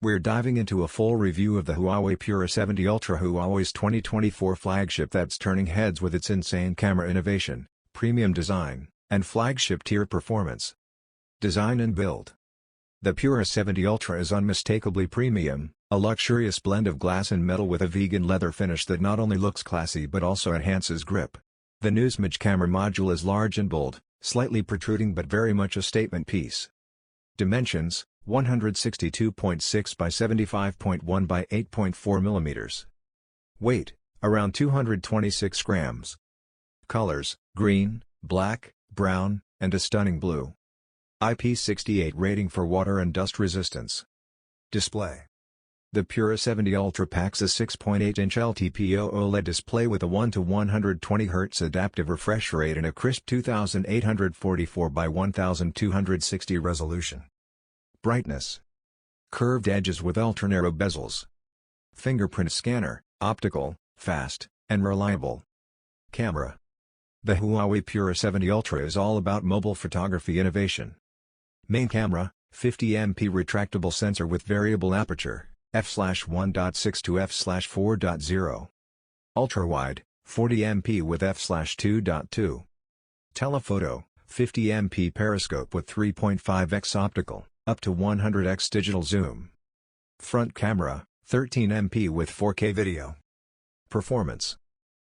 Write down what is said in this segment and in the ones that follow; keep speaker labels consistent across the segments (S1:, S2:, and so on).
S1: We're diving into a full review of the Huawei Pura 70 Ultra, Huawei's 2024 flagship that's turning heads with its insane camera innovation, premium design, and flagship-tier performance. Design and build. The Pura 70 Ultra is unmistakably premium, a luxurious blend of glass and metal with a vegan leather finish that not only looks classy but also enhances grip. The newsmage camera module is large and bold, slightly protruding but very much a statement piece. Dimensions: 162.6 by 75.1 by 8.4 mm. Weight: around 226 grams. Colors: green, black, brown, and a stunning blue. IP68 rating for water and dust resistance. Display. The Pura 70 Ultra packs a 6.8-inch LTPO OLED display with a 1:120 Hz adaptive refresh rate and a crisp 2844 by 1260 resolution. Brightness. Curved edges with ultra-narrow bezels. Fingerprint scanner, optical, fast, and reliable. Camera. The Huawei Pura 70 Ultra is all about mobile photography innovation. Main camera, 50MP retractable sensor with variable aperture, f/1.6 to f/4.0. Ultra-wide, 40MP with f/2.2. Telephoto, 50MP periscope with 3.5x optical, up to 100x digital zoom. Front camera, 13MP with 4K video. Performance.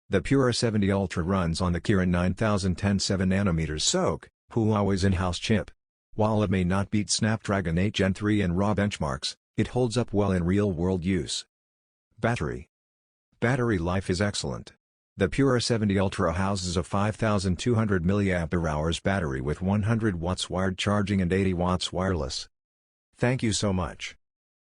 S1: The Pura 70 Ultra runs on the Kirin 9010 7nm SoC, Huawei's in-house chip. While it may not beat Snapdragon 8 Gen 3 and RAW benchmarks, it holds up well in real-world use. Battery. Battery life is excellent. The Pura 70 Ultra houses a 5200 mAh battery with 100 watts wired charging and 80 watts wireless. Thank you so much.